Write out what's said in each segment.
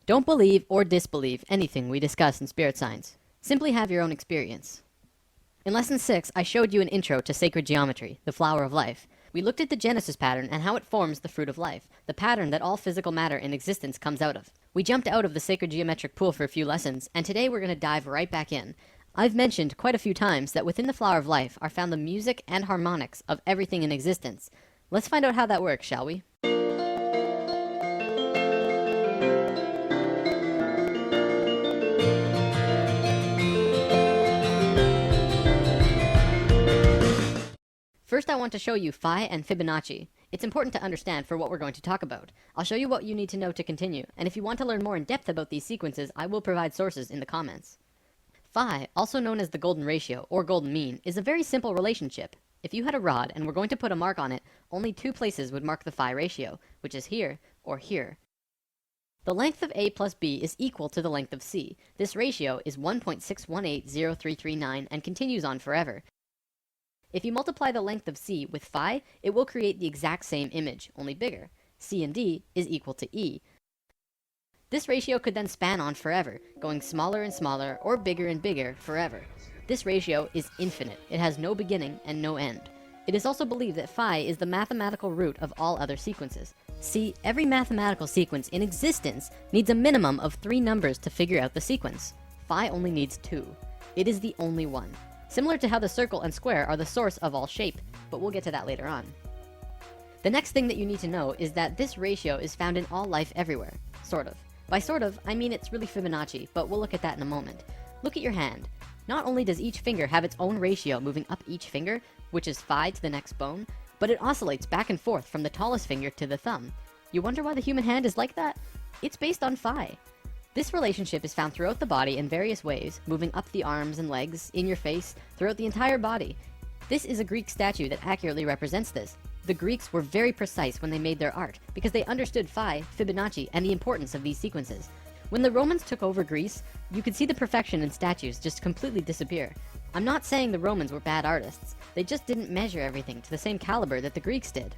Don't believe or disbelieve anything we discuss in spirit science. Simply have your own experience. In Lesson 6, I showed you an intro to sacred geometry, the flower of life. We looked at the Genesis pattern and how it forms the fruit of life, the pattern that all physical matter in existence comes out of. We jumped out of the sacred geometric pool for a few lessons, and today we're going to dive right back in. I've mentioned quite a few times that within the flower of life are found the music and harmonics of everything in existence. Let's find out how that works, shall we? First, I want to show you Phi and Fibonacci. It's important to understand for what we're going to talk about. I'll show you what you need to know to continue, and if you want to learn more in depth about these sequences, I will provide sources in the comments. Phi, also known as the golden ratio or golden mean, is a very simple relationship. If you had a rod and were going to put a mark on it, only two places would mark the Phi ratio, which is here or here. The length of A plus B is equal to the length of C. This ratio is 1.6180339 and continues on forever. If you multiply the length of C with Phi, it will create the exact same image, only bigger. C and D is equal to E. This ratio could then span on forever, going smaller and smaller or bigger and bigger forever. This ratio is infinite. It has no beginning and no end. It is also believed that Phi is the mathematical root of all other sequences. See, every mathematical sequence in existence needs a minimum of 3 numbers to figure out the sequence. Phi only needs 2. It is the only one. Similar to how the circle and square are the source of all shape, but we'll get to that later on. The next thing that you need to know is that this ratio is found in all life everywhere. Sort of. By sort of, I mean it's really Fibonacci, but we'll look at that in a moment. Look at your hand. Not only does each finger have its own ratio moving up each finger, which is Phi to the next bone, but it oscillates back and forth from the tallest finger to the thumb. You wonder why the human hand is like that? It's based on Phi. This relationship is found throughout the body in various ways, moving up the arms and legs, in your face, throughout the entire body. This is a Greek statue that accurately represents this. The Greeks were very precise when they made their art, because they understood Phi, Fibonacci, and the importance of these sequences. When the Romans took over Greece, you could see the perfection in statues just completely disappear. I'm not saying the Romans were bad artists, they just didn't measure everything to the same caliber that the Greeks did.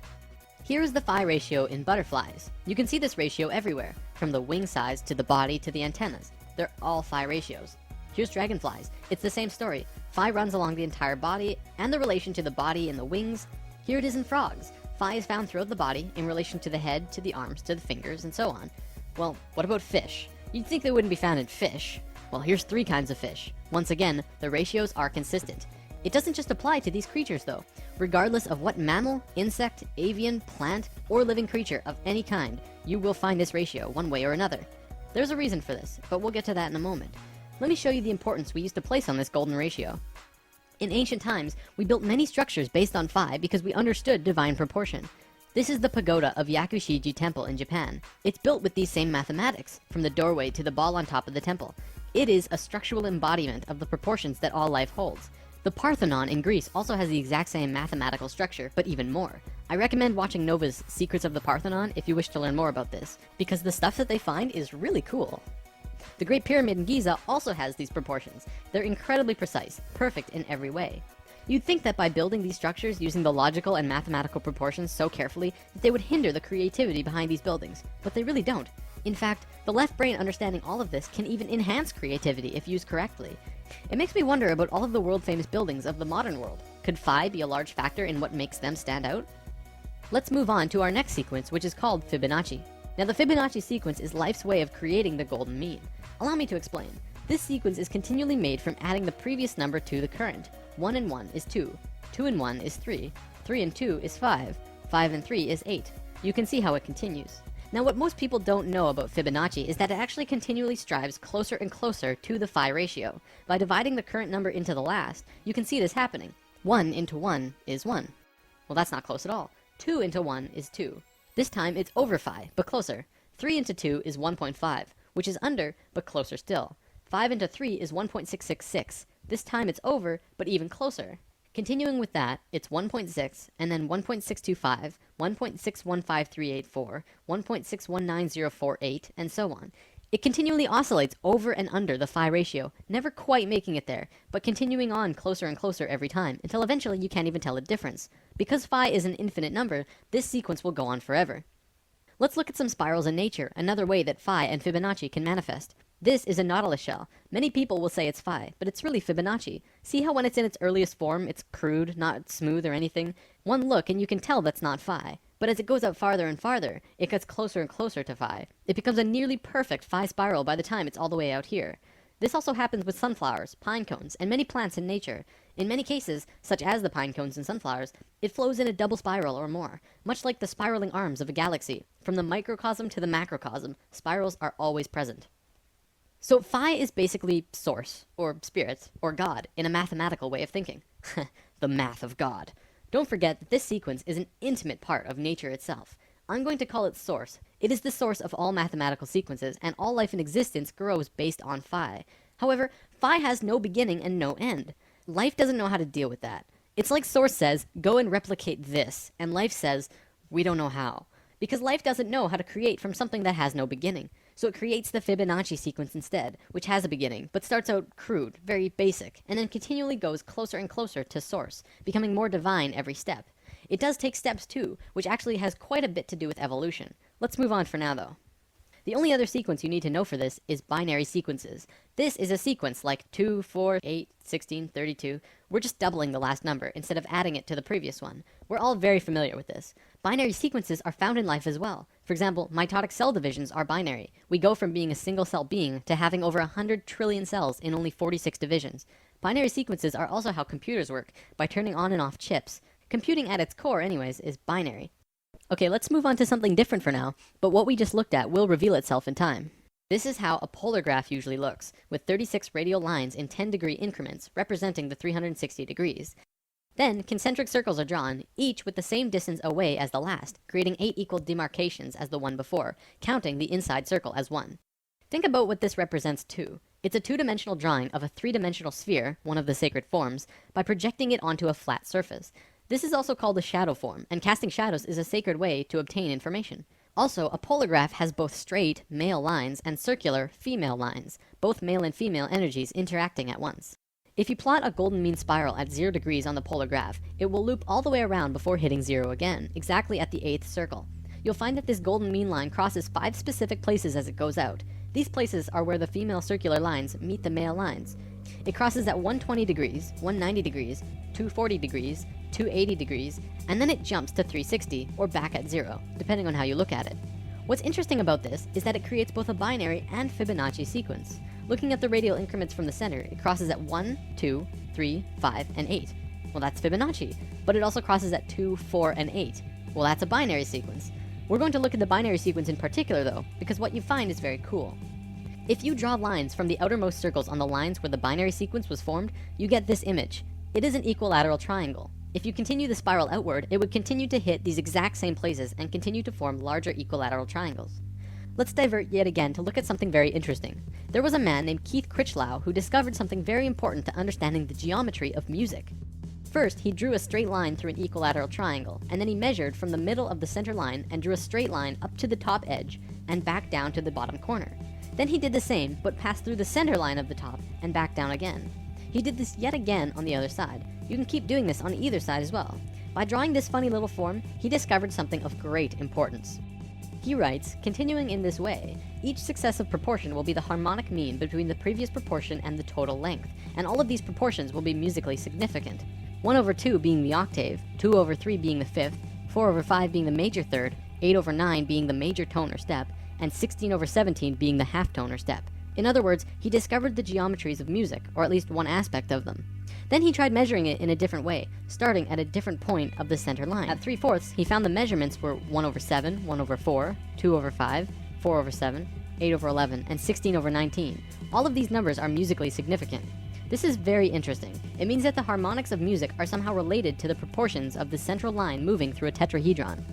Here is the Phi ratio in butterflies. You can see this ratio everywhere, from the wing size to the body to the antennas. They're all Phi ratios. Here's dragonflies. It's the same story. Phi runs along the entire body, and the relation to the body and the wings. Here it is in frogs. Phi is found throughout the body, in relation to the head, to the arms, to the fingers, and so on. Well, what about fish? You'd think they wouldn't be found in fish. Well, here's 3 kinds of fish. Once again, the ratios are consistent. It doesn't just apply to these creatures though. Regardless of what mammal, insect, avian, plant, or living creature of any kind, you will find this ratio one way or another. There's a reason for this, but we'll get to that in a moment. Let me show you the importance we used to place on this golden ratio. In ancient times, we built many structures based on Phi because we understood divine proportion. This is the pagoda of Yakushiji Temple in Japan. It's built with these same mathematics, from the doorway to the ball on top of the temple. It is a structural embodiment of the proportions that all life holds. The Parthenon in Greece also has the exact same mathematical structure, but even more. I recommend watching Nova's Secrets of the Parthenon if you wish to learn more about this, because the stuff that they find is really cool. The Great Pyramid in Giza also has these proportions. They're incredibly precise, perfect in every way. You'd think that by building these structures using the logical and mathematical proportions so carefully, that they would hinder the creativity behind these buildings, but they really don't. In fact, the left brain understanding all of this can even enhance creativity if used correctly. It makes me wonder about all of the world-famous buildings of the modern world. Could Phi be a large factor in what makes them stand out? Let's move on to our next sequence, which is called Fibonacci. Now, the Fibonacci sequence is life's way of creating the golden mean. Allow me to explain. This sequence is continually made from adding the previous number to the current. 1 and 1 is 2. 2 and 1 is 3. 3 and 2 is 5. 5 and 3 is 8. You can see how it continues. Now, what most people don't know about Fibonacci is that it actually continually strives closer and closer to the Phi ratio. By dividing the current number into the last, you can see this happening. 1 into 1 is 1. Well, that's not close at all. 2 into 1 is 2. This time it's over Phi, but closer. 3 into 2 is 1.5, which is under, but closer still. 5 into 3 is 1.666. This time it's over, but even closer. Continuing with that, it's 1.6, and then 1.625, 1.615384, 1.619048, and so on. It continually oscillates over and under the Phi ratio, never quite making it there, but continuing on closer and closer every time, until eventually you can't even tell a difference. Because Phi is an infinite number, this sequence will go on forever. Let's look at some spirals in nature, another way that phi and Fibonacci can manifest. This is a nautilus shell. Many people will say it's phi, but it's really Fibonacci. See how when it's in its earliest form, it's crude, not smooth or anything? One look and you can tell that's not phi. But as it goes out farther and farther, it gets closer and closer to phi. It becomes a nearly perfect phi spiral by the time it's all the way out here. This also happens with sunflowers, pine cones, and many plants in nature. In many cases, such as the pine cones and sunflowers, it flows in a double spiral or more, much like the spiraling arms of a galaxy. From the microcosm to the macrocosm, spirals are always present. So phi is basically source, or spirit, or God, in a mathematical way of thinking. The math of God. Don't forget that this sequence is an intimate part of nature itself. I'm going to call it source. It is the source of all mathematical sequences, and all life in existence grows based on phi. However, phi has no beginning and no end. Life doesn't know how to deal with that. It's like source says, go and replicate this, and life says, we don't know how. Because life doesn't know how to create from something that has no beginning. So it creates the Fibonacci sequence instead, which has a beginning, but starts out crude, very basic, and then continually goes closer and closer to source, becoming more divine every step. It does take steps too, which actually has quite a bit to do with evolution. Let's move on for now though. The only other sequence you need to know for this is binary sequences. This is a sequence like 2, 4, 8, 16, 32. We're just doubling the last number instead of adding it to the previous one. We're all very familiar with this. Binary sequences are found in life as well. For example, mitotic cell divisions are binary. We go from being a single cell being to having over 100 trillion cells in only 46 divisions. Binary sequences are also how computers work, by turning on and off chips. Computing at its core anyways is binary. Okay, let's move on to something different for now, but what we just looked at will reveal itself in time. This is how a polar graph usually looks, with 36 radial lines in 10-degree increments representing the 360 degrees. Then, concentric circles are drawn, each with the same distance away as the last, creating 8 equal demarcations as the one before, counting the inside circle as 1. Think about what this represents too. It's a two-dimensional drawing of a three-dimensional sphere, one of the sacred forms, by projecting it onto a flat surface. This is also called a shadow form, and casting shadows is a sacred way to obtain information. Also, a polar graph has both straight, male lines, and circular, female lines, both male and female energies interacting at once. If you plot a golden mean spiral at 0 degrees on the polar graph, it will loop all the way around before hitting 0 again, exactly at the 8th circle. You'll find that this golden mean line crosses 5 specific places as it goes out. These places are where the female circular lines meet the male lines. It crosses at 120 degrees, 190 degrees, 240 degrees, 280 degrees, and then it jumps to 360 or back at 0, depending on how you look at it. What's interesting about this is that it creates both a binary and Fibonacci sequence. Looking at the radial increments from the center, it crosses at 1, 2, 3, 5, and 8. Well, that's Fibonacci, but it also crosses at 2, 4, and 8. Well, that's a binary sequence. We're going to look at the binary sequence in particular though, because what you find is very cool. If you draw lines from the outermost circles on the lines where the binary sequence was formed, you get this image. It is an equilateral triangle. If you continue the spiral outward, it would continue to hit these exact same places and continue to form larger equilateral triangles. Let's divert yet again to look at something very interesting. There was a man named Keith Critchlow who discovered something very important to understanding the geometry of music. First, he drew a straight line through an equilateral triangle, and then he measured from the middle of the center line and drew a straight line up to the top edge and back down to the bottom corner. Then he did the same, but passed through the center line of the top and back down again. He did this yet again on the other side. You can keep doing this on either side as well. By drawing this funny little form, he discovered something of great importance. He writes, continuing in this way, each successive proportion will be the harmonic mean between the previous proportion and the total length, and all of these proportions will be musically significant. 1/2 being the octave, 2/3 being the fifth, 4/5 being the major third, 8/9 being the major tone or step, and 16/17 being the half tone or step. In other words, he discovered the geometries of music, or at least one aspect of them. Then he tried measuring it in a different way, starting at a different point of the center line. At 3/4, he found the measurements were 1/7, 1/4, 2/5, 4/7, 8/11, and 16/19. All of these numbers are musically significant. This is very interesting. It means that the harmonics of music are somehow related to the proportions of the central line moving through a tetrahedron.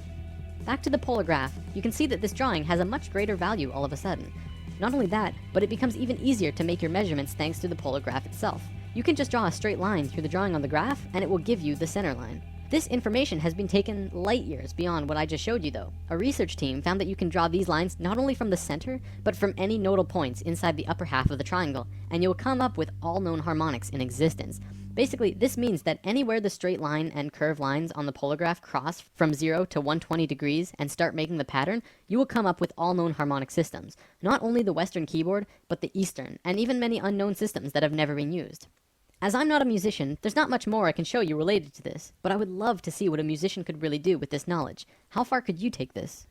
Back to the polar graph, you can see that this drawing has a much greater value all of a sudden. Not only that, but it becomes even easier to make your measurements thanks to the polar graph itself. You can just draw a straight line through the drawing on the graph, and it will give you the center line. This information has been taken light years beyond what I just showed you though. A research team found that you can draw these lines not only from the center, but from any nodal points inside the upper half of the triangle, and you'll come up with all known harmonics in existence. Basically, this means that anywhere the straight line and curved lines on the polar graph cross from 0 to 120 degrees and start making the pattern, you will come up with all known harmonic systems. Not only the Western keyboard, but the Eastern, and even many unknown systems that have never been used. As I'm not a musician, there's not much more I can show you related to this, but I would love to see what a musician could really do with this knowledge. How far could you take this?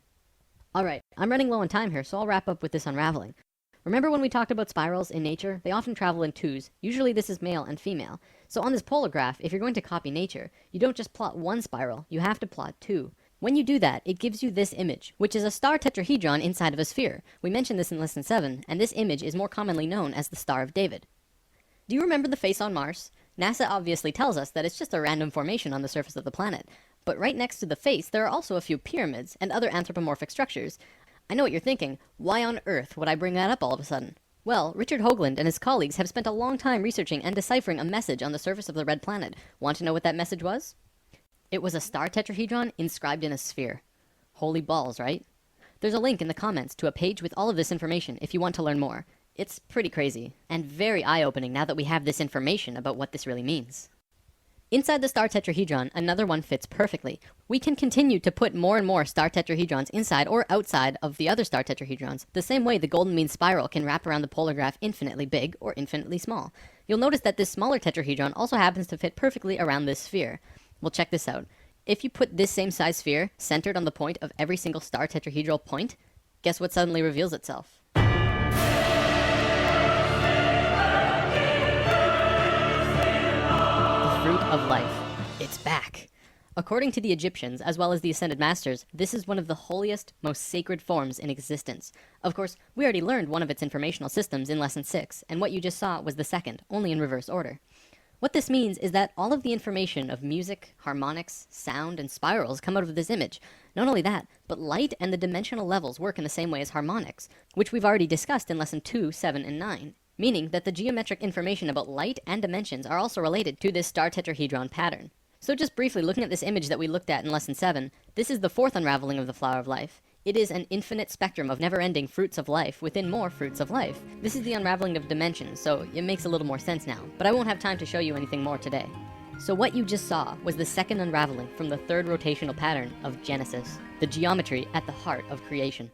Alright, I'm running low on time here, so I'll wrap up with this unraveling. Remember when we talked about spirals in nature? They often travel in twos. Usually this is male and female. So on this polar graph, if you're going to copy nature, you don't just plot one spiral, you have to plot two. When you do that, it gives you this image, which is a star tetrahedron inside of a sphere. We mentioned this in lesson 7, and this image is more commonly known as the Star of David. Do you remember the face on Mars? NASA obviously tells us that it's just a random formation on the surface of the planet. But right next to the face, there are also a few pyramids and other anthropomorphic structures. I know what you're thinking. Why on earth would I bring that up all of a sudden? Well, Richard Hoagland and his colleagues have spent a long time researching and deciphering a message on the surface of the red planet. Want to know what that message was? It was a star tetrahedron inscribed in a sphere. Holy balls, right? There's a link in the comments to a page with all of this information if you want to learn more. It's pretty crazy, and very eye-opening now that we have this information about what this really means. Inside the star tetrahedron, another one fits perfectly. We can continue to put more and more star tetrahedrons inside or outside of the other star tetrahedrons, the same way the golden mean spiral can wrap around the polar graph infinitely big or infinitely small. You'll notice that this smaller tetrahedron also happens to fit perfectly around this sphere. Well, check this out. If you put this same size sphere centered on the point of every single star tetrahedral point, guess what suddenly reveals itself? The fruit of life. It's back. According to the Egyptians, as well as the Ascended Masters, this is one of the holiest, most sacred forms in existence. Of course, we already learned one of its informational systems in Lesson 6, and what you just saw was the second, only in reverse order. What this means is that all of the information of music, harmonics, sound, and spirals come out of this image. Not only that, but light and the dimensional levels work in the same way as harmonics, which we've already discussed in Lesson 2, 7, and 9. Meaning that the geometric information about light and dimensions are also related to this star tetrahedron pattern. So just briefly looking at this image that we looked at in Lesson 7, this is the fourth unraveling of the Flower of Life. It is an infinite spectrum of never-ending fruits of life within more fruits of life. This is the unraveling of dimensions, so it makes a little more sense now, but I won't have time to show you anything more today. So what you just saw was the second unraveling from the third rotational pattern of Genesis, the geometry at the heart of creation.